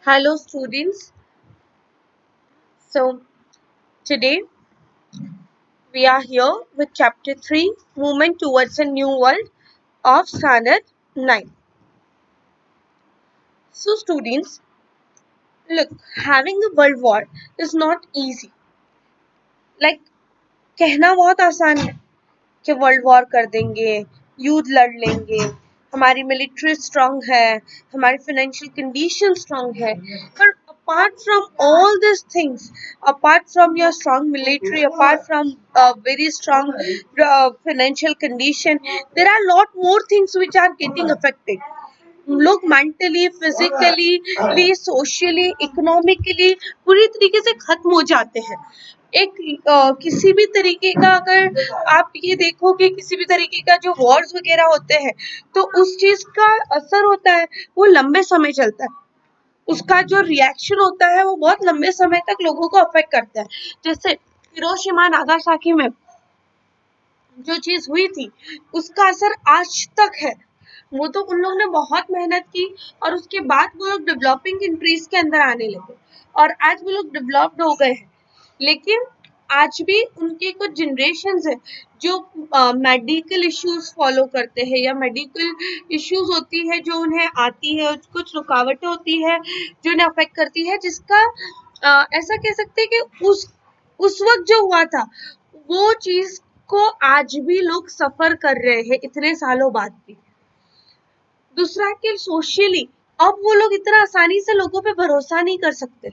Hello, students. So, today we are here with Chapter 3 Movement Towards a New World of Standard 9. So, students, look, having a world war is not easy. Like, कहना बहुत आसान है कि world war कर देंगे, युद्ध लड़ लेंगे, हमारी मिलिट्री स्ट्रांग है, हमारी फाइनेंशियल कंडीशन स्ट्रांग है, पर apart from all these things, apart from your strong military, apart from very strong financial condition, there are a lot more things which are getting affected. लोग mentally, physically, socially, economically पूरी तरीके से खत्म हो जाते हैं। एक किसी भी तरीके का अगर आप ये देखोगे किसी भी तरीके का जो वॉर्स वगैरह होते हैं तो उस चीज का असर होता है वो लंबे समय चलता है। उसका जो रिएक्शन होता है वो बहुत लंबे समय तक लोगों को अफेक्ट करता है। जैसे हिरोशिमा नागासाकी में जो चीज हुई थी उसका असर आज तक है। वो तो उन लोगों ने बहुत मेहनत की और उसके बाद वो लोग डेवलपिंग कंट्रीज के अंदर आने लगे और आज वो लोग डेवलप्ड हो गए हैं। लेकिन आज भी उनके कुछ जनरेशंस है जो मेडिकल इश्यूज फॉलो करते हैं या मेडिकल इश्यूज होती है जो उन्हें आती है, कुछ रुकावटें होती है जो उन्हें अफेक्ट करती है, जिसका ऐसा कह सकते हैं कि उस वक्त जो हुआ था वो चीज को आज भी लोग सफर कर रहे हैं इतने सालों बाद भी। दूसरा कि सोशली अब वो लोग इतना आसानी से लोगों पे भरोसा नहीं कर सकते।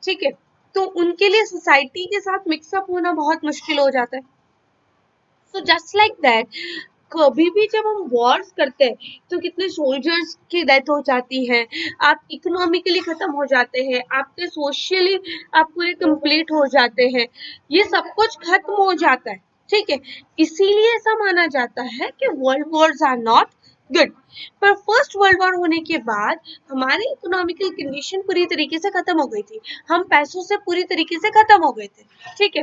ठीक है, तो उनके लिए सोसाइटी के साथ मिक्सअप होना बहुत मुश्किल हो जाता है। सो जस्ट लाइक दैट, कभी भी जब हम वॉर्स करते हैं तो कितने सोल्जर्स की डेथ हो जाती है, आप इकोनॉमिकली खत्म हो जाते हैं, आपके सोशली आप पूरे कंप्लीट हो जाते हैं, ये सब कुछ खत्म हो जाता है। ठीक है, इसीलिए ऐसा माना जाता है कि world wars are not good. पर फर्स्ट वर्ल्ड वॉर होने के बाद हमारी इकोनॉमिकल कंडीशन पूरी तरीके से खत्म हो गई थी, हम पैसों से पूरी तरीके से खत्म हो गए थे। ठीक है,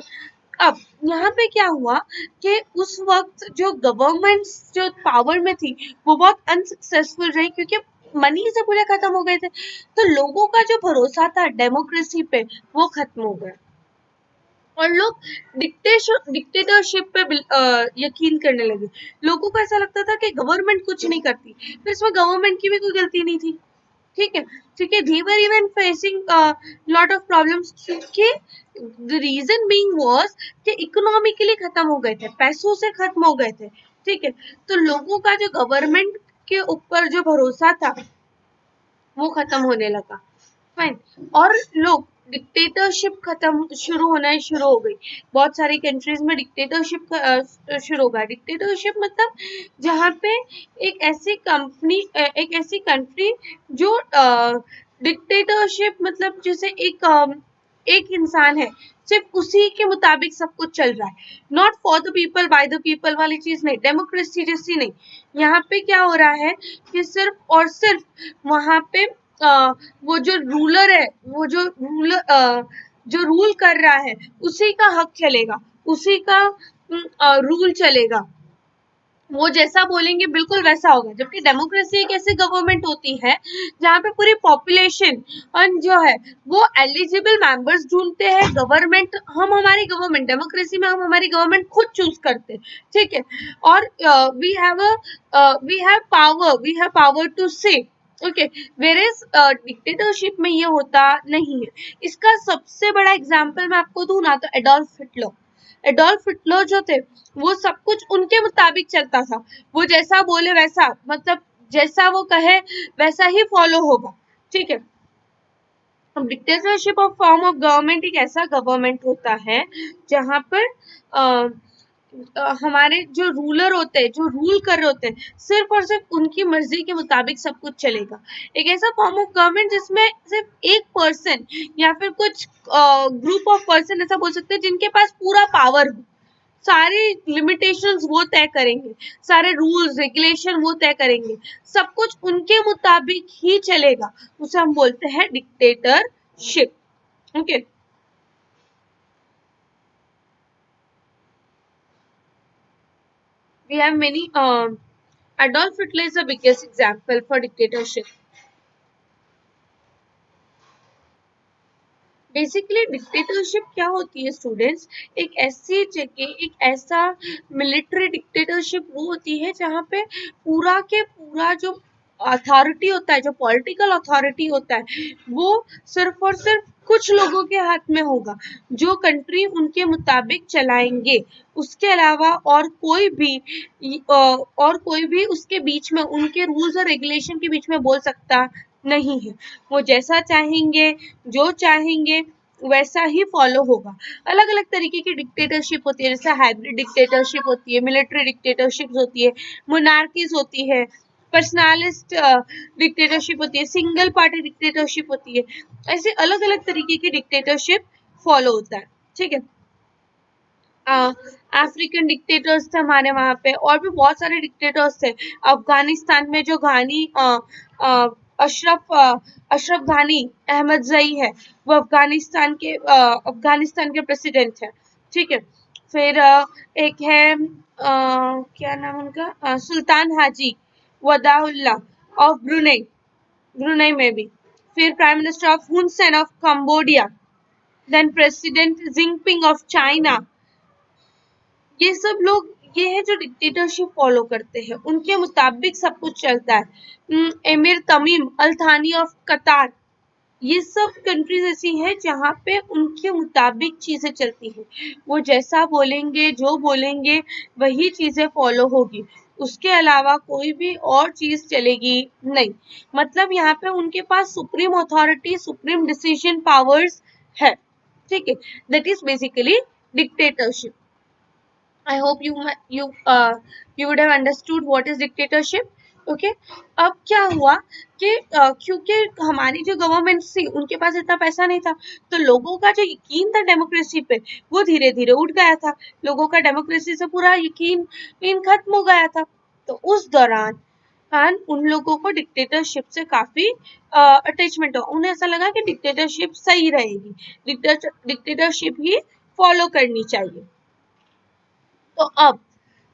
अब यहाँ पे क्या हुआ कि उस वक्त जो गवर्नमेंट जो पावर में थी वो बहुत अनसक्सेसफुल रही क्योंकि मनी से पूरे खत्म हो गए थे। तो लोगों का जो भरोसा था डेमोक्रेसी पे वो खत्म हो गया और लोग डिक्टेटरशिप पे यकीन करने लगे। लोगों को ऐसा लगता था कि गवर्नमेंट कुछ नहीं करती, फिर इसमें गवर्नमेंट की भी कोई गलती नहीं थी। ठीक है, ठीक है, they were even facing a lot of problems क्योंकि the reason being was कि इकोनॉमिकली खत्म हो गए थे, पैसों से खत्म हो गए थे। ठीक है, तो लोगों का जो गवर्नमेंट के ऊपर जो भरोसा था वो खत्म होने लगा। फाइन, और लोग डिक्टेटरशिप खत्म शुरू होना शुरू हो गई। बहुत सारी कंट्रीज में डिक्टेटरशिप शुरू हो गया। डिक्टेटरशिप मतलब जहाँ पे एक ऐसी कंपनी एक ऐसी कंट्री जो डिक्टेटरशिप मतलब जैसे एक इंसान है, सिर्फ उसी के मुताबिक सब कुछ चल रहा है, not for the people by the people वाली चीज नहीं, डेमोक्रेसी जैसी नहीं। यहाँ पे क्या हो रहा है कि सिर्फ और सिर्फ वहां पे वो जो रूलर है, वो जो रूल कर रहा है उसी का हक चलेगा, उसी का रूल चलेगा, वो जैसा बोलेंगे बिल्कुल वैसा होगा। जबकि डेमोक्रेसी एक ऐसी गवर्नमेंट होती है जहाँ पे पूरी पॉपुलेशन और जो है वो एलिजिबल मेंबर्स ढूंढते हैं। गवर्नमेंट, हम हमारी गवर्नमेंट, डेमोक्रेसी में हम हमारी गवर्नमेंट खुद चूज करते हैं। ठीक है, और वी हैव पावर टू से। ओके, वेरेज डिक्टेटरशिप में ये होता नहीं है। इसका सबसे बड़ा एग्जाम्पल मैं आपको दूं ना तो एडोल्फ हिटलर। एडोल्फ हिटलर जो थे वो सब कुछ उनके मुताबिक चलता था, वो जैसा बोले वैसा, मतलब जैसा वो कहे वैसा ही फॉलो होगा। ठीक है, अब dictatorship of form of government एक ऐसा गवर्नमेंट होता है जहां पर हमारे जो रूलर होते हैं, जो रूल कर रहे होते हैं, सिर्फ और सिर्फ उनकी मर्जी के मुताबिक सब कुछ चलेगा। एक ऐसा फॉर्म ऑफ गवर्नमेंट जिसमें सिर्फ एक पर्सन या फिर कुछ ग्रुप ऑफ पर्सन ऐसा बोल सकते हैं जिनके पास पूरा पावर हो, सारे लिमिटेशंस वो तय करेंगे, सारे रूल्स रेगुलेशन वो तय करेंगे, सब कुछ उनके मुताबिक ही चलेगा, उसे हम बोलते हैं dictatorship. Okay, we have many Adolf Hitler is the biggest example for dictatorship. Basically dictatorship क्या होती है स्टूडेंट्स? एक ऐसी जगह, एक ऐसा मिलिट्री डिक्टेटरशिप वो होती है जहाँ पे पूरा के पूरा जो अथॉरिटी होता है, जो पॉलिटिकल अथॉरिटी होता है, वो सिर्फ और सिर्फ कुछ लोगों के हाथ में होगा, जो कंट्री उनके मुताबिक चलाएंगे। उसके अलावा और कोई भी उसके बीच में, उनके रूल्स और रेगुलेशन के बीच में बोल सकता नहीं है। वो जैसा चाहेंगे, जो चाहेंगे वैसा ही फॉलो होगा। अलग अलग तरीके की डिक्टेटरशिप होती है, जैसे हाइब्रिड डिक्टेटरशिप होती है, मिलिट्री डिक्टेटरशिप होती है, मोनार्कीज होती है, पर्सनालिस्ट डिक्टेटरशिप होती है, सिंगल पार्टी डिक्टेटरशिप होती है। ऐसे अलग अलग तरीके की डिक्टेटरशिप फॉलो होता है। ठीक है। अफ्रीकन डिक्टेटर्स थे हमारे वहां पे, और भी बहुत सारे डिक्टेटर्स थे। अफगानिस्तान में जो अशरफ घानी अहमद जई है, वो अफगानिस्तान के प्रेसिडेंट है। ठीक है। फिर एक है क्या नाम उनका, सुल्तान हाजी वदाउल्ला ऑफ ब्रुनई में भी। फिर prime minister of Hun Sen of Cambodia, then president Jinping of China. ये सब लोग, ये है जो डिक्टेटरशिप फॉलो करते हैं, उनके मुताबिक सब कुछ चलता है। एमिर तमीम अल थानी ऑफ कतार, ये सब कंट्रीज ऐसी हैं जहाँ पे उनके मुताबिक चीजें चलती हैं। वो जैसा बोलेंगे, जो बोलेंगे वही चीजें फॉलो होगी, उसके अलावा कोई भी और चीज चलेगी नहीं। मतलब यहाँ पे उनके पास supreme authority, supreme decision powers है। ठीक है। That is basically dictatorship. I hope you would have understood what is dictatorship. Okay. अब क्या हुआ कि क्योंकि हमारी जो गवर्नमेंट थी उनके पास इतना पैसा नहीं था, तो लोगों का जो यकीन था डेमोक्रेसी पे वो धीरे धीरे उठ गया था। लोगों का डेमोक्रेसी से पूरा यकीन खत्म हो गया था। तो उस दौरान उन लोगों को डिक्टेटरशिप से काफी अटैचमेंट हो, उन्हें ऐसा लगा कि डिक्टेटरशिप सही रहेगी, डिक्टेटरशिप ही फॉलो करनी चाहिए। तो अब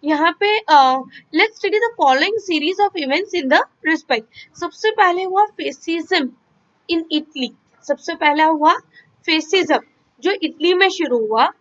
यहाँ पे let's study the following series of events in the respect. सबसे पहले हुआ फेसिज्म इन इटली। सबसे पहला हुआ फेसिज्म, जो इटली में शुरू हुआ।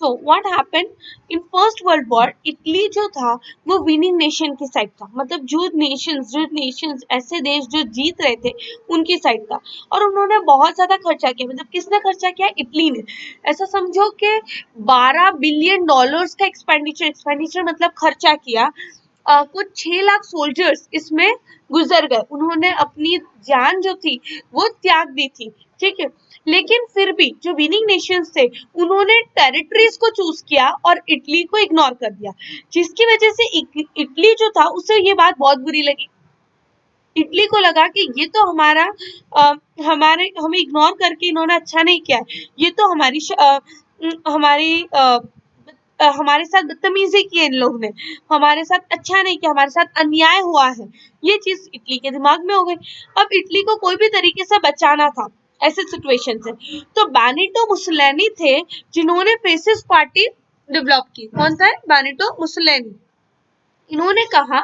So what happened in first world war? Italy जो था वो विनिंग नेशन की साइड था, मतलब जो नेशंस ऐसे देश जो जीत रहे थे उनकी साइड था। और उन्होंने बहुत ज्यादा खर्चा किया। मतलब किसने खर्चा किया? इटली ने। ऐसा समझो कि $12 बिलियन का एक्सपेंडिचर मतलब खर्चा किया। कुछ 6 लाख सोल्जर्स इसमें गुजर गए, उन्होंने अपनी जान जो थी वो त्याग दी थी। ठीक है। लेकिन फिर भी जो विनिंग नेशंस थे उन्होंने टेरिटरीज को चूज किया और इटली को इग्नोर कर दिया, जिसकी वजह से इटली जो था उसे ये बात बहुत बुरी लगी। इटली को लगा कि ये तो हमें इग्नोर करके इन्होंने अच्छा नहीं किया, ये तो हमारे साथ बदतमीजी की इन लोगों ने, हमारे साथ अच्छा नहीं किया, हमारे साथ अन्याय हुआ है। ये चीज इटली के दिमाग में हो गई। अब इटली को कोई भी तरीके से बचाना था ऐसे सिचुएशन से। तो बेनिटो मुसोलिनी थे जिन्होंने फेसिस्ट पार्टी डेवलप की। कौन था? Benito Mussolini. इन्होंने कहा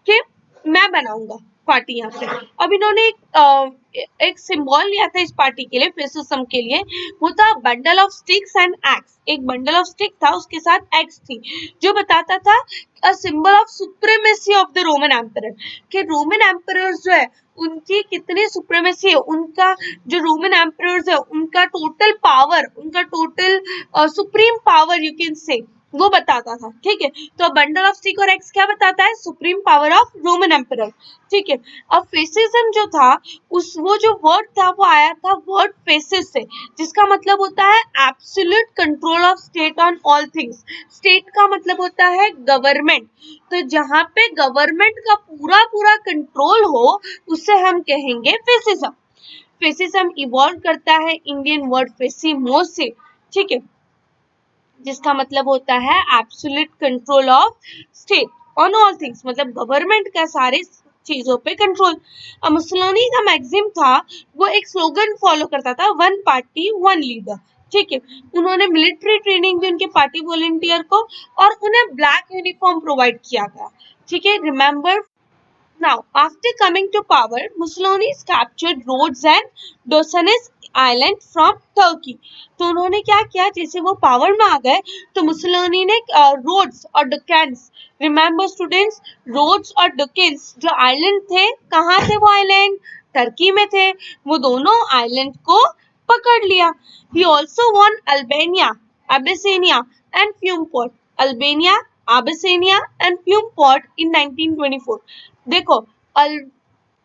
कि मैं बनाऊंगा पार्टी यहाँ पे। अब इन्होंने एक सिंबल लिया था इस पार्टी के लिए, फेसिज्म के लिए। वो था bundle of sticks and x. एक बंडल ऑफ स्टिक था, उसके साथ एक्स थी, जो बताता था a symbol of supremacy of the Roman emperor, कि रोमन एम्परर जो है उनकी कितनी सुप्रीमेसी है, उनका जो रोमन एम्परर्स है उनका टोटल पावर, उनका total supreme power you can say, वो बताता था। ठीक है। तो बंडल ऑफ स्टिक और एक्स क्या बताता है? Supreme power of Roman emperor. ठीक है। अब फेसिज्म जो था, उस वो जो वर्ड था वो आया था वर्ड फेसिस से, जिसका मतलब होता है absolute control of state on all things. State का मतलब होता है गवर्नमेंट। तो जहां पे गवर्नमेंट का पूरा पूरा कंट्रोल हो उसे हम कहेंगे फेसिज्म। फेसिज्म इवॉल्व करता है इंडियन वर्ड फेसिमो से। ठीक है। जिसका मतलब होता है absolute control of state on all things, मतलब गवर्नमेंट का सारे चीजों पे कंट्रोल। मुसोलिनी का मैक्सिम था, वो एक स्लोगन फॉलो करता था, वन पार्टी वन लीडर। ठीक है। उन्होंने मिलिट्री ट्रेनिंग दी उनके पार्टी वॉलंटियर को, और उन्हें ब्लैक यूनिफॉर्म प्रोवाइड किया गया। ठीक है। Remember Now, after coming to power, Mussolini captured Rhodes and Dosanes Island from Turkey. तो उन्होंने क्या किया, जैसे वो पावर में आ गए तो मुसोलिनी ने रोड्स और डकैंस, रिमेंबर स्टूडेंट्स, रोड्स और डकैंस जो आइलैंड थे, कहाँ थे वो आइलैंड, टर्की में थे, वो दोनों आइलैंड को पकड़ लिया. He also won Albania, Abyssinia and Fiume Port. Albania, Abyssinia and Fiume Port in 1924. देखो, अल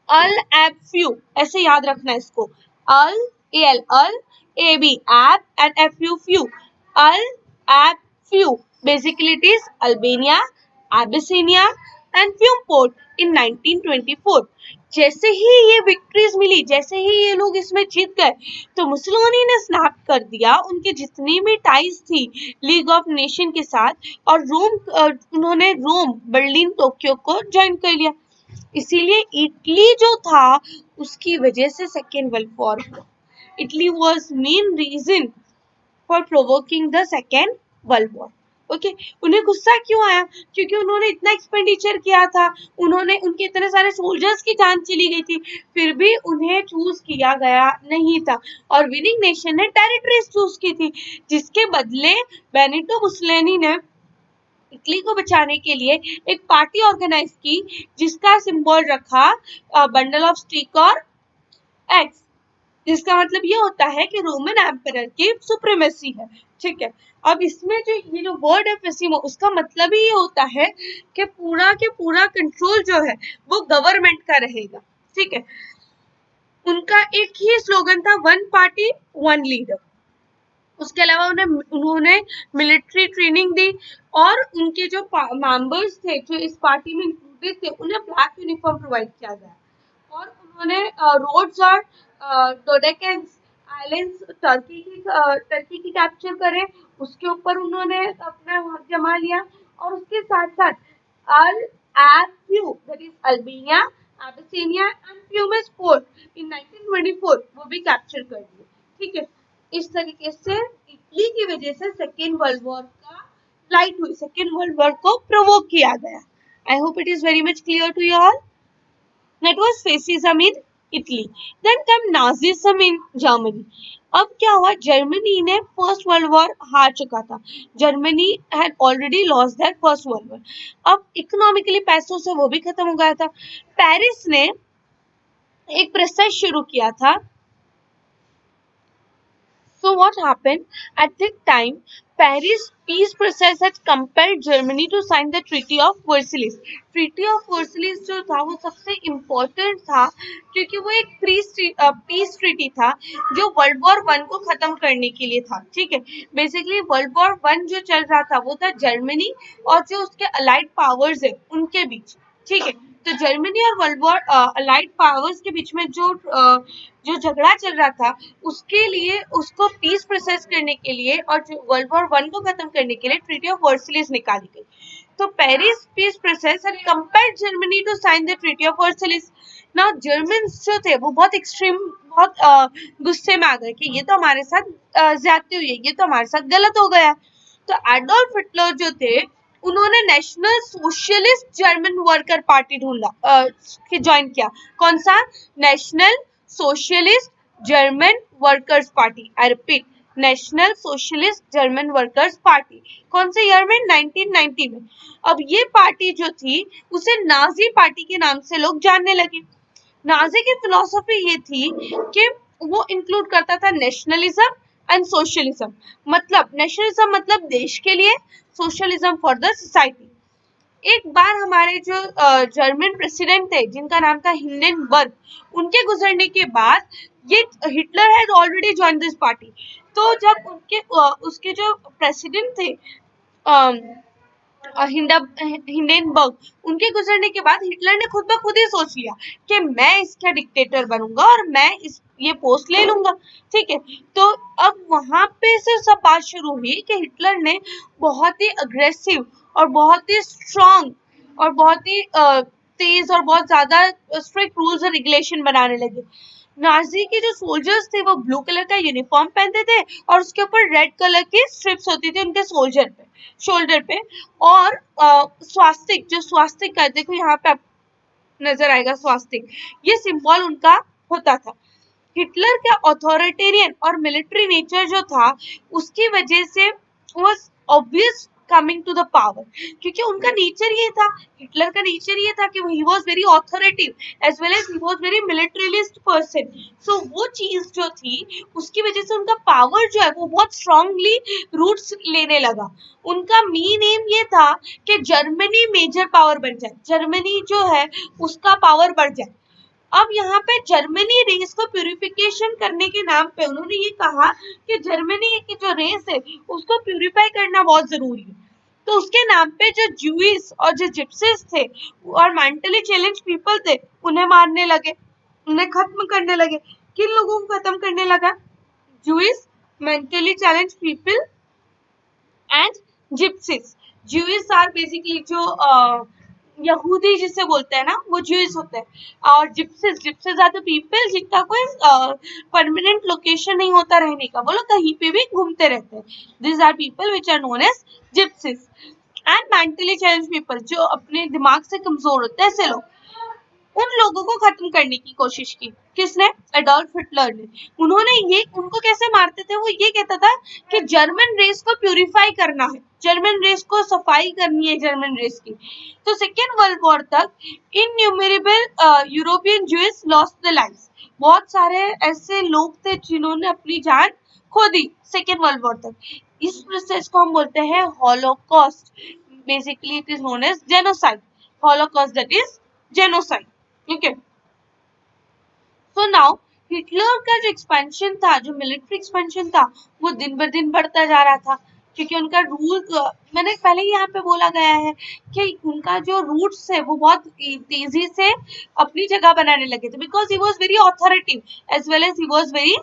अल एब फ्यू ऐसे याद रखना है इसको. अल एल अल ए बी एब एंड एफ यू फ्यू. अल एब few basically it is Albania, Abyssinia and fume port in 1924. जैसे ही ये विक्ट्रीज मिली, जैसे ही ये लोग इसमें जीत गए, तो मुसोलिनी ने स्नैप कर दिया उनके जितनी भी टाइज थी लीग ऑफ नेशन के साथ, और उन्होंने रोम, बर्लिन, टोक्यो को ज्वाइन कर लिया. इसीलिए इटली जो था उसकी वजह से सेकेंड वर्ल्ड वॉर हुआ. Italy was main reason for provoking the second world war. Okay, उन्हें गुस्सा क्यों आया, क्योंकि उन्होंने इतना एक्सपेंडिचर किया था, उन्होंने उनके इतने सारे सोल्जर्स की जान चली गई थी, फिर भी उन्हें चूज किया गया नहीं था, और विनिंग नेशन ने टेरिटरीज चूज की थी, जिसके बदले बेनिटो मुसोलिनी ने इटली को बचाने के लिए एक पार्टी ऑर्गेनाइज की, जिसका सिंबल रखा बंडल ऑफ स्टिक और एक्स, जिसका मतलब ये होता है कि रोमन एम्परर की सुप्रीमेसी है. ठीक है, अब इसमें जो ये जो वर्ड है फेसिमो, उसका मतलब ही ये होता है कि पूरा के पूरा कंट्रोल जो है वो गवर्नमेंट का रहेगा. ठीक है, उनका एक ही स्लोगन था, वन पार्टी वन लीडर. उसके अलावा उन्होंने मिलिट्री ट्रेनिंग दी, और उनके जो मेंबर्स थे जो इस पार्टी में इंक्लूडेड थे, उन्हें ब्लैक यूनिफॉर्म प्रोवाइड किया गया, और उन्होंने रोड्स और डोडेकेंस आइलैंड्स टर्की की कैप्चर करे, उसके ऊपर उन्होंने अपना हक जमा लिया, और उसके साथ साथ अल एब फ्यू that is Albania, Abyssinia and Fiume port in 1924 वो भी कैप्चर कर लिए. ठीक है, इस तरीके से इटली की वजह से सेकेंड वर्ल्ड वॉर का लाइट हुई, सेकेंड वर्ल्ड वॉर को प्रोवोक किया गया. I hope it is very much clear to you all. That was fascism in Italy. Then come Nazism in Germany. अब क्या हुआ, जर्मनी ने फर्स्ट वर्ल्ड वॉर हार चुका था. Germany had already lost that first world war. अब economically पैसों से वो भी खत्म हो गया था. पेरिस ने एक प्रोसेस शुरू किया था. So what happened at that time? Paris peace process had compelled Germany to sign the Treaty of Versailles. Treaty of Versailles जो था वो सबसे इम्पोर्टेंट था, क्योंकि वो एक पीस ट्रीटी था जो वर्ल्ड वॉर वन को खत्म करने के लिए था. ठीक है, बेसिकली वर्ल्ड वॉर वन जो चल रहा था वो था जर्मनी और जो उसके अलाइड पावर्स है उनके बीच. ठीक है, तो जर्मनी और वर्ल्ड वॉर अलाइड पावर्स के बीच में जो झगड़ा चल रहा था, उसके लिए, उसको पीस प्रोसेस करने के लिए और वर्ल्ड वॉर वन को खत्म करने के लिए ट्रीटी ऑफ वर्साइलेस निकाली गई. तो Paris peace process had compelled Germany to sign the treaty of Versailles. Now Germans जो थे वो बहुत एक्सट्रीम, बहुत गुस्से में आ गए कि ये तो हमारे साथ ज्यादती हुई है, ये तो हमारे साथ गलत हो गया. तो एडोल्फ हिटलर जो थे, उन्होंने national socialist German worker party join किया. कौन सा? National socialist German workers party. I repeat, national socialist German workers party. कौन से ईयर में? 1990 में. अब ये पार्टी जो थी उसे नाजी पार्टी के नाम से लोग जानने लगे. नाजी की फिलॉसफी ये थी कि वो इंक्लूड करता था नेशनलिज्म एंड सोशलिज्म. मतलब नेशनलिज्म मतलब देश के लिए, सोशलिज्म फॉर द सोसाइटी. एक बार हमारे जो जर्मन प्रेसिडेंट थे जिनका नाम था हिंडेनबर्ग, उनके गुजरने के बाद ये Hitler had already join this party. तो जब उसके जो प्रेसिडेंट थे हिंडेनबर्ग, उनके गुजरने के बाद हिटलर ने खुद ब खुद ही सोच लिया कि मैं इसका डिक्टेटर बनूंगा और मैं ये पोस्ट ले लूंगा. ठीक है, तो अब वहां पे से सब बात शुरू हुई कि हिटलर ने बहुत ही अग्रेसिव और बहुत ही स्ट्रॉन्ग और बहुत ही तेज और बहुत ज्यादा स्ट्रिक्ट रूल्स और रेगुलेशन बनाने लगे. नाजी के जो सोल्जर्स थे वो ब्लू कलर का यूनिफॉर्म पहनते थे, और उसके ऊपर रेड कलर की स्ट्रिप्स होती थी उनके शोल्डर पे. और स्वास्तिक, जो स्वास्तिक का देखो यहाँ पे नजर आएगा स्वास्तिक, ये सिंबल उनका होता था। हिटलर का ऑथोरिटेरियन और मिलिट्री नेचर जो था उसकी वजह से was obvious coming to the power, क्योंकि उनका नेचर ये था, हिटलर का नेचर ये था कि he was very authoritative as well as he was very militarist person. So वो चीज जो थी उसकी वजह से उनका पावर जो है वो बहुत स्ट्रांगली रूट्स लेने लगा। उनका मेन एम ये था कि जर्मनी मेजर पावर बन जाए, जर्मनी जो है उसका पावर बढ़ जाए। अब यहाँ पे जर्मनी रेस को प्यूरिफिकेशन करने के नाम पे उन्होंने ये कहा कि जर्मनी की जो रेस है उसको प्यूरिफाई करना बहुत जरूरी है। तो उसके नाम पे जो ज्यूइस और जो जिप्सीज थे और मेंटली चैलेंज पीपल थे उन्हें मारने लगे, उन्हें खत्म करने लगे। किन लोगों को खत्म करने लगा? Jewish, mentally challenge people and gypsies. Jewish are basically जो यहूदी जिसे बोलते हैं ना वो ज्यूइस होते हैं, और gypsies, gypsies are the people जिनका कोई परमानेंट लोकेशन नहीं होता रहने का, वो लोग कहीं पे भी घूमते रहते हैं। This are people which are known as gypsies. And mentally challenge people जो अपने दिमाग से कमजोर होते हैं ऐसे लोग, उन लोगों को खत्म करने की कोशिश की। किसने? एडोल्फ हिटलर ने। उन्होंने ये उनको कैसे मारते थे? वो ये कहता था कि जर्मन रेस को प्यूरिफाई करना है, जर्मन रेस को सफाई करनी है जर्मन रेस की। तो सेकेंड वर्ल्ड वॉर तक innumerable European Jews lost the lives, बहुत सारे ऐसे लोग थे जिन्होंने अपनी जान खो दी सेकेंड वर्ल्ड वॉर तक। इस प्रोसेस को हम बोलते हैं holocaust, basically it is known as genocide. Holocaust that is genocide. ठीक है। सो नाउ हिटलर का जो एक्सपेंशन था, जो मिलिट्री एक्सपेंशन था, वो दिन ब दिन बढ़ता जा रहा था, क्योंकि उनका रूल, मैंने पहले ही यहाँ पे बोला गया है कि उनका जो रूट्स है वो बहुत तेजी से अपनी जगह बनाने लगे थे, because he was very authoritative as well as he was very,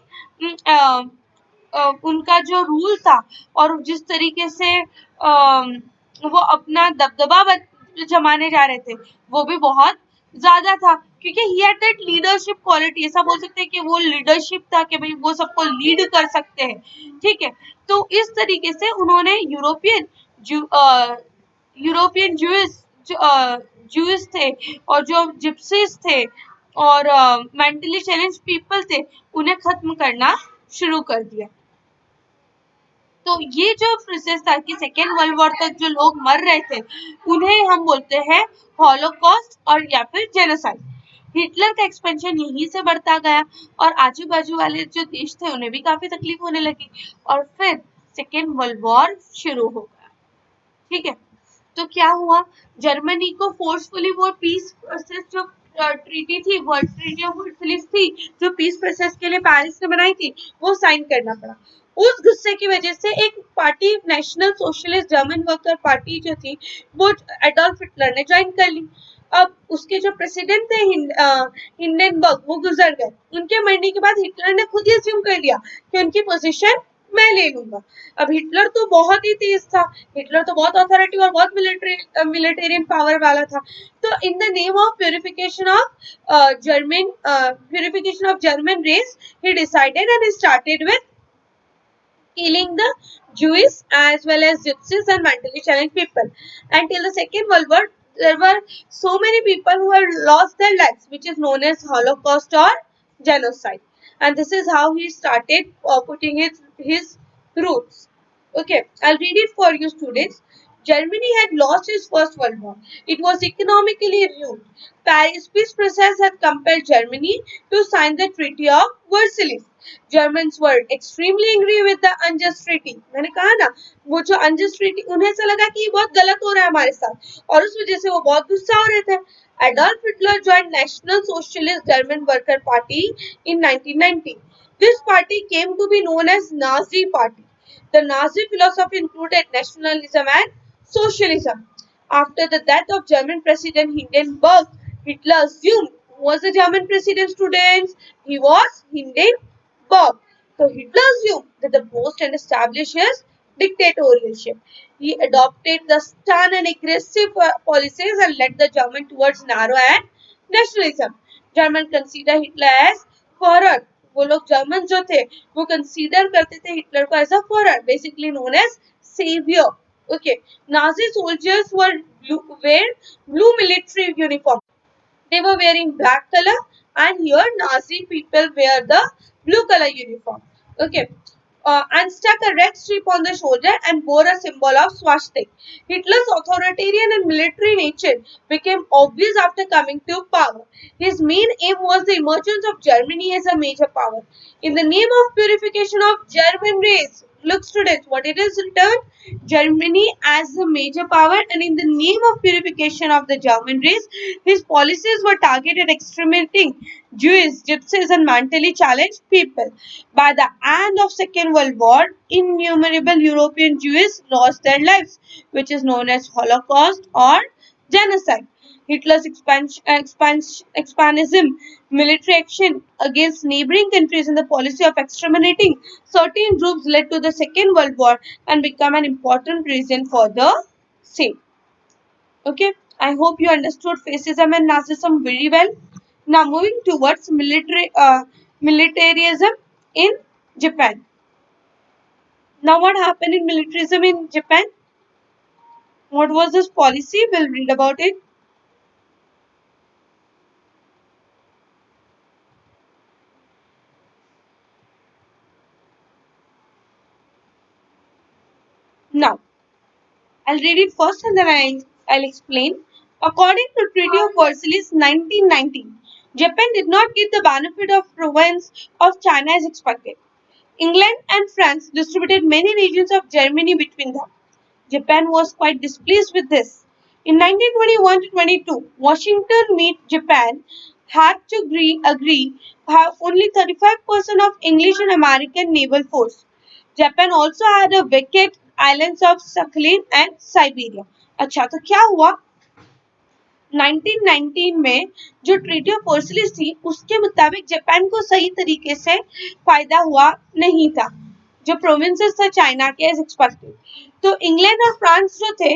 उनका जो रूल था और जिस तरीके से वो अपना दबदबा जमाने जा रहे थे वो भी बहुत ज्यादा था, क्योंकि he had that leadership quality. ऐसा बोल सकते हैं कि वो लीडरशिप था कि भाई वो सबको लीड कर सकते हैं। ठीक है। तो इस तरीके से उन्होंने यूरोपियन ज्यूज थे और जो जिप्सीज थे और मेंटली चैलेंज पीपल थे उन्हें खत्म करना शुरू कर दिया। तो ये जो प्रोसेस था कि सेकेंड वर्ल्ड वॉर तक जो लोग मर रहे थे उन्हें हम बोलते हैं हॉलोकॉस्ट और या फिर जेनोसाइड। हिटलर का एक्सपेंशन यहीं से बढ़ता गया और आजू बाजू वाले जो देश थे उन्हें भी काफी तकलीफ होने लगी और फिर सेकेंड वर्ल्ड वॉर शुरू हो गया। ठीक है। तो क्या हुआ? जर्मनी को फोर्सफुली वो पीस प्रोसेस जो ट्रीटी थी, वर्ल्ड ट्रीटी ऑफ वर्साइल्स थी, जो पीस प्रोसेस के लिए पेरिस ने बनाई थी, वो साइन करना पड़ा। उस गुस्से की वजह से एक party, national socialist German worker party जो थी, वो एडोल्फ हिटलर ने ज्वाइन कर ली। अब उसके जो प्रेसिडेंट थे हिंडेनबर्ग, वो गुजर गए। उनके मरने के बाद हिटलर ने खुद ही अज्यूम कर लिया कि उनकी पोजीशन मैं ले लूंगा। अब हिटलर तो बहुत ही तेज था, हिटलर तो बहुत अथॉरिटी और बहुत मिलिटेरियन पावर वाला था। तो in the name of purification of German race, he decided and he started with killing the Jewish as well as gypsies and mentally challenged people. Until the Second World War, there were so many people who had lost their lives, which is known as Holocaust or genocide. And this is how he started putting his roots. Okay, I'll read it for you, students. Germany had lost its First World War. It was economically ruined. Paris peace process had compelled Germany to sign the Treaty of Versailles. Germans were extremely angry with the unjust treaty. मैंने कहा ना, वो जो unjust treaty, उन्हें ऐसा लगा कि ये बहुत गलत हो रहा है हमारे साथ और उस वजह से वो बहुत गुस्सा हो रहे थे। Adolf Hitler joined National Socialist German Worker Party in 1919. This party came to be known as Nazi Party. The Nazi philosophy included nationalism and socialism. After the death of German President Hindenburg, Hitler assumed who was the German president, students? He was Hindenburg. So Hitler assumed that the post and established his dictatorship. He adopted the stern and aggressive policies and led the German towards narrow and nationalism. German consider Hitler as Führer. वो लोग German जो थे वो consider करते थे Hitler को as a Fuhrer, basically known as saviour. Okay, Nazi soldiers were wear blue military uniform. They were wearing black color, and here Nazi people wear the blue color uniform. Okay. And stuck a red strip on the shoulder and bore a symbol of swastika. Hitler's authoritarian and military nature became obvious after coming to power. His main aim was the emergence of Germany as a major power. In the name of purification of German race, look students, what it is written? Germany as a major power, and in the name of purification of the German race, his policies were targeted exterminating Jews, gypsies and mentally challenged people. By the end of Second World War, innumerable European Jews lost their lives, which is known as Holocaust or genocide. Hitler's expansionism, military action against neighboring countries, and the policy of exterminating certain groups led to the Second World War and became an important reason for the same. Okay, I hope you understood fascism and Nazism very well. Now moving towards militarism in Japan. Now what happened in militarism in Japan? What was this policy? We'll read about it. Now, I'll read it first and then I'll explain. According to Treaty of Versailles 1919, Japan did not get the benefit of province of China as expected. England and France distributed many regions of Germany between them. Japan was quite displeased with this. In 1921 to 22, Washington met Japan had to agree have only 35% of English and American naval force. Japan also had a vacant islands of Sakhalin and Siberia. अच्छा तो क्या हुआ 1919 में जो treaty of Versailles थी उसके मुताबिक Japan को सही तरीके से फायदा हुआ नहीं था जो प्रोविंसेस था चाइना के एज एक्सपेक्टेड तो इंग्लैंड और फ्रांस जो थे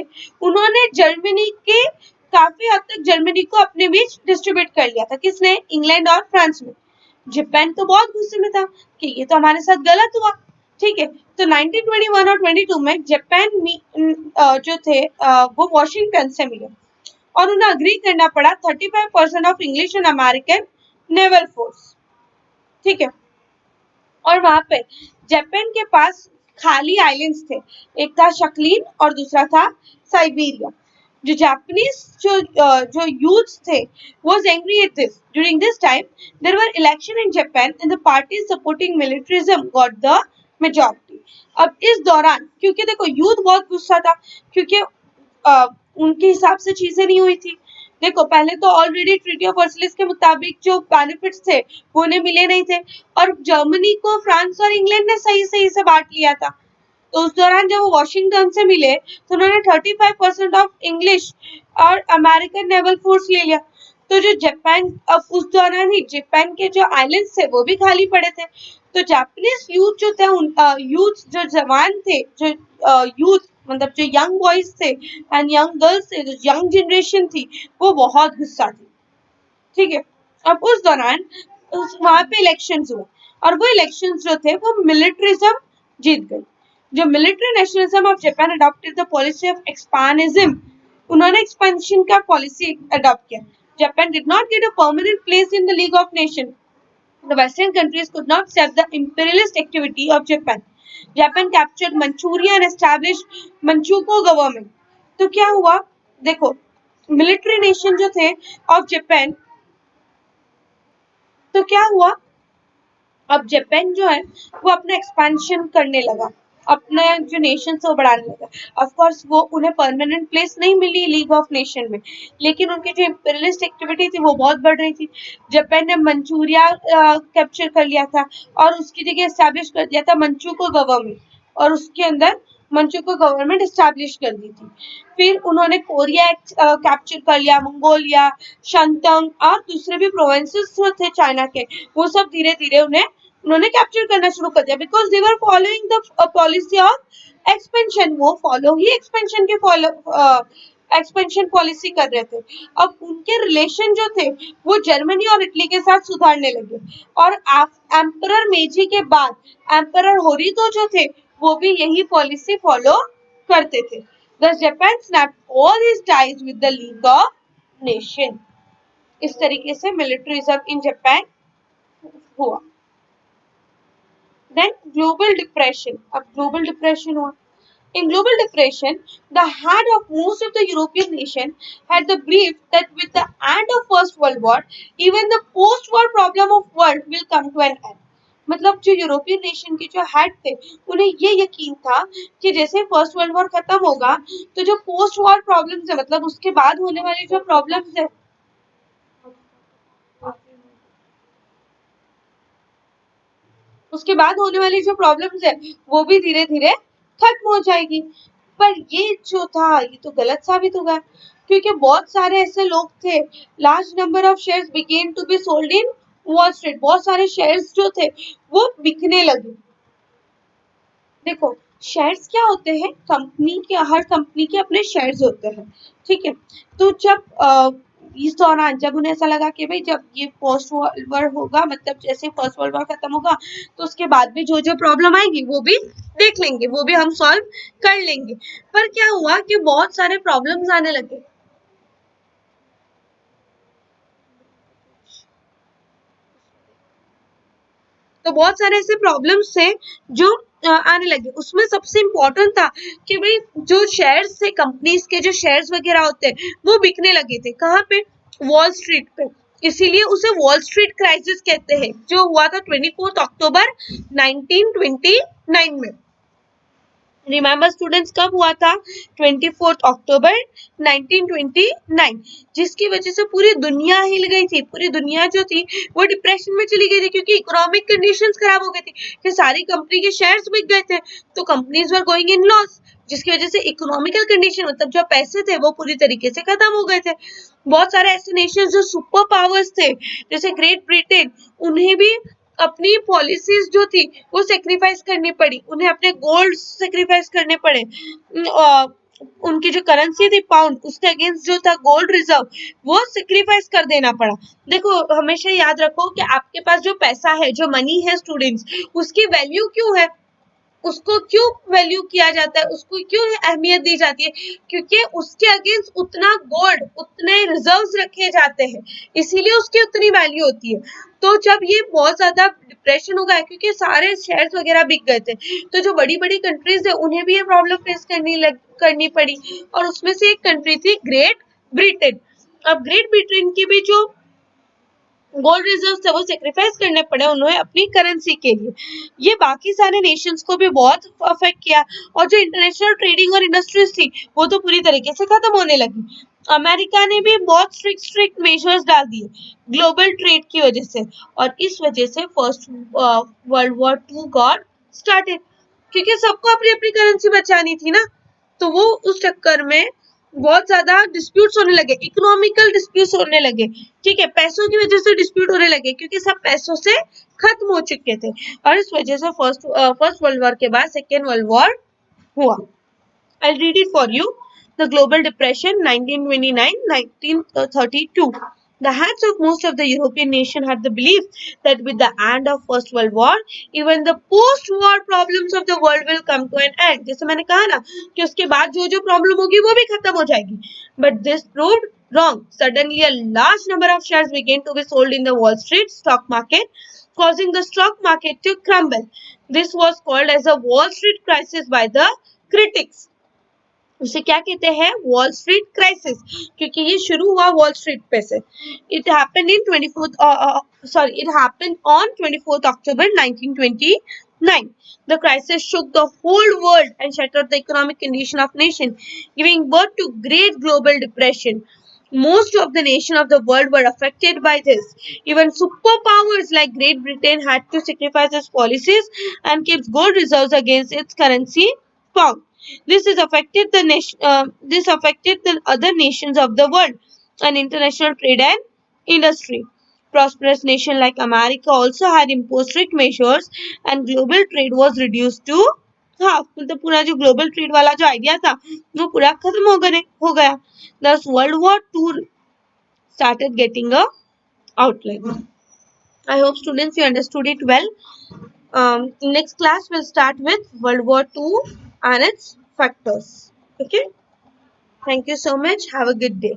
उन्होंने जर्मनी के काफी हद तक जर्मनी को अपने बीच डिस्ट्रीब्यूट कर लिया था किसने इंग्लैंड और फ्रांस में जापान तो बहुत गुस्से में था कि ये तो हमारे साथ गलत हुआ ठीक है तो 1921 और 22 में जापान जो थे वो वॉशिंगटन से मिले और उन्हें अग्री करना पड़ा 35% of English and American naval force ठीक है और वहां पे जापान के पास खाली आइलैंड्स थे एक था शक्लीन और दूसरा था साइबेरिया जो जापानीज जो यूथ थे was angry at this during this time there were election in Japan and the parties supporting militarism got the majority अब इस दौरान क्योंकि देखो यूथ बहुत गुस्सा था क्योंकि उनके हिसाब से चीजें नहीं हुई थी देखो पहले तो ऑलरेडी ट्रीटी ऑफ वर्सलिस के मुताबिक जो बेनिफिट्स थे वो उन्हें मिले नहीं थे और जर्मनी को फ्रांस और इंग्लैंड ने सही सही से बांट लिया था तो उस दौरान जब वो वॉशिंगटन से मिले तो उन्होंने 35% ऑफ इंग्लिश और अमेरिकन नेवल फोर्स ले लिया तो जो जापान अब उस दौरान ही जापान के जो आइलैंड्स थे वो भी खाली पड़े थे तो जापानीज यूथ जो थे यूथ जो जवान थे जो यूथ मतलब जो यंग बॉयज थे एंड यंग गर्ल्स थे जो यंग जनरेशन थी वो बहुत गुस्सा थी ठीक है अब उस दौरान वहां पे इलेक्शंस हुए और वो इलेक्शंस जो थे वो मिलिट्रिज्म जीत गई जो military nationalism of Japan adopted the policy of expansionism उन्होंने एक्सपेंशन का पॉलिसी अडॉप्ट किया Japan did not get a permanent place in the League of Nation the western countries could not accept the imperialist activity of japan japan captured manchuria and established manchukuo government तो क्या हुआ देखो military nation जो थे of Japan तो क्या हुआ अब जापान जो है वो अपना एक्सपेंशन करने लगा अपने जो नेशन को बढ़ाने लगा ऑफ कोर्स वो उन्हें परमानेंट प्लेस नहीं मिली लीग ऑफ नेशन में लेकिन उनकी जो इंपीरियलिस्ट एक्टिविटी थी वो बहुत बढ़ रही थी जापान ने मंचूरिया कैप्चर कर लिया था और उसकी जगह एस्टैब्लिश कर दिया था मंचू को गवर्नमेंट और उसके अंदर मंचू को गवर्नमेंट एस्टैब्लिश कर दी थी फिर उन्होंने कोरिया कैप्चर कर लिया मंगोलिया शंतंग और दूसरे भी प्रोविंसेस जो थे चाइना के वो सब धीरे धीरे उन्होंने कैप्चर करना शुरू कर दिया because they were following the policy of expansion वो फॉलो ही एक्सपेंशन के फॉलो एक्सपेंशन पॉलिसी कर रहे थे अब उनके रिलेशन जो थे वो जर्मनी और इटली के साथ सुधारने लगे और एम्परर मेजी के बाद एम्परर होरितो जो थे वो भी यही पॉलिसी फॉलो करते थे Thus, Japan snapped all his ties with the League of Nations. इस तरीके से मिलिट्रिज्म इन जापान हुआ। देन ग्लोबल डिप्रेशन, अब ग्लोबल डिप्रेशन हुआ। In global depression, the head of most of the European nations had the belief that with the end of First World War, even the post-war problem of world will come to an end. मतलब जो European nation के जो head थे उन्हें ये यकीन था कि जैसे फर्स्ट वर्ल्ड वॉर खत्म होगा तो जो पोस्ट वॉर प्रॉब्लम्स है, मतलब उसके बाद होने वाले जो प्रॉब्लम्स है, उसके बाद होने वाली जो प्रॉब्लम्स है वो भी धीरे धीरे खत्म हो जाएगी। पर ये जो था ये तो गलत साबित होगा, क्योंकि बहुत सारे ऐसे लोग थे, large number of shares began to be sold in Wall Street, बहुत सारे शेयर्स जो थे वो बिकने लगे। देखो शेयर्स क्या होते हैं, कंपनी के, हर कंपनी के अपने शेयर्स होते हैं, ठीक है। तो जब इस दौरान जब उन्हें ऐसा लगा कि भाई जब ये पोस्ट वॉर होगा, मतलब जैसे फर्स्ट वर्ल्ड वॉर खत्म होगा तो उसके बाद भी जो जो प्रॉब्लम आएगी वो भी देख लेंगे, वो भी हम सॉल्व कर लेंगे। पर क्या हुआ कि बहुत सारे प्रॉब्लम्स आने लगे। तो बहुत सारे ऐसे प्रॉब्लम्स थे जो आने लगे। उसमें सबसे इम्पोर्टेंट था कि भाई जो शेयर्स थे, कंपनीज के जो शेयर्स वगैरह होते हैं वो बिकने लगे थे। कहाँ पे? वॉल स्ट्रीट पे। इसीलिए उसे वॉल स्ट्रीट क्राइसिस कहते हैं, जो हुआ था 24 अक्टूबर 1929 में। रिमेंबर स्टूडेंट्स, कब हुआ था? 24 अक्टूबर 1929, जिसकी वजह से पूरी दुनिया हिल गई थी। पूरी दुनिया जो थी वो डिप्रेशन में चली गई थी, क्योंकि इकोनॉमिक कंडीशंस खराब हो गई थी कि सारी कंपनी के शेयर्स बिक गए थे, तो companies were going in loss, जिसकी वजह से इकोनॉमिकल कंडीशन, मतलब जो पैसे थे वो पूरी तरीके से खत्म हो गए थे। बहुत सारे ऐसे नेशन जो सुपर पावर्स थे जैसे ग्रेट ब्रिटेन, उन्हें भी अपनी पॉलिसीज जो थी वो सेक्रीफाइस करनी पड़ी, उन्हें अपने गोल्ड सेक्रीफाइस करने पड़े। उनकी जो करेंसी थी पाउंड, उसके अगेंस्ट जो था गोल्ड रिजर्व, वो सेक्रीफाइस कर देना पड़ा। देखो हमेशा याद रखो कि आपके पास जो पैसा है, जो मनी है स्टूडेंट्स, उसकी वैल्यू क्यों है, उसको क्यों वैल्यू किया जाता है, उसको क्यों अहमियत दी जाती है? क्योंकि उसके अगेंस्ट उतना गोल्ड, उतने रिजर्व्स रखे जाते हैं, इसीलिए उसकी उतनी वैल्यू होती है। तो जब ये बहुत ज्यादा डिप्रेशन हो गया क्योंकि सारे शेयर्स वगैरह बिक गए थे, तो जो बड़ी बड़ी कंट्रीज है उन्हें भी ये प्रॉब्लम फेस करनी पड़ी, और उसमें से एक कंट्री थी ग्रेट ब्रिटेन। अब ग्रेट ब्रिटेन की भी जो गोल्ड रिजर्व थे वो सेक्रीफाइस करने पड़े उन्हें अपनी करेंसी के लिए। ये बाकी सारे नेशंस को भी बहुत अफेक्ट किया, और जो इंटरनेशनल ट्रेडिंग और इंडस्ट्रीज थी वो तो पूरी तरीके से खत्म होने लगी। अमेरिका ने भी बहुत स्ट्रिक्ट मेजर्स डाल दिए ग्लोबल ट्रेड की वजह से, और इस वजह से first world war 2 got started, क्योंकि सबको अपनी अपनी करेंसी बचानी थी ना। तो वो उस चक्कर में बहुत ज्यादा डिस्प्यूट्स होने लगे, इकोनॉमिकल डिस्प्यूट्स होने लगे, ठीक है, पैसों की वजह से डिस्प्यूट होने लगे, क्योंकि सब पैसों से खत्म हो चुके थे, और इस वजह से फर्स्ट वर्ल्ड वॉर के बाद सेकेंड वर्ल्ड वॉर हुआ। I'll read it for you. The Global Depression 1929-1932. The heads of most of the European nations had the belief that with the end of First World War, even the post-war problems of the world will come to an end. जैसे मैंने कहा ना कि उसके बाद जो जो problem होगी वो भी खत्म हो जाएगी. But this proved wrong. Suddenly, a large number of shares began to be sold in the Wall Street stock market, causing the stock market to crumble. This was called as a Wall Street crisis by the critics. उसे क्या कहते हैं? Wall street crisis, क्योंकि ये शुरू हुआ wall street पे से। It happened in 24th October 1929. The crisis shook the whole world and shattered the economic condition of nation, giving birth to Great Global Depression. Most of the nations of the world were affected by this. Even superpowers like Great Britain had to sacrifice its policies and keep gold reserves against its currency pound. This affected the other nations of the world and international trade and industry. Prosperous nations like America also had imposed strict measures and global trade was reduced to half. मतलब पूरा जो global trade वाला जो idea था वो पूरा खत्म हो गया. Thus World War II started getting a outline. I hope students you understood it well. Next class will start with World War II and its factors. Okay. Thank you so much. Have a good day.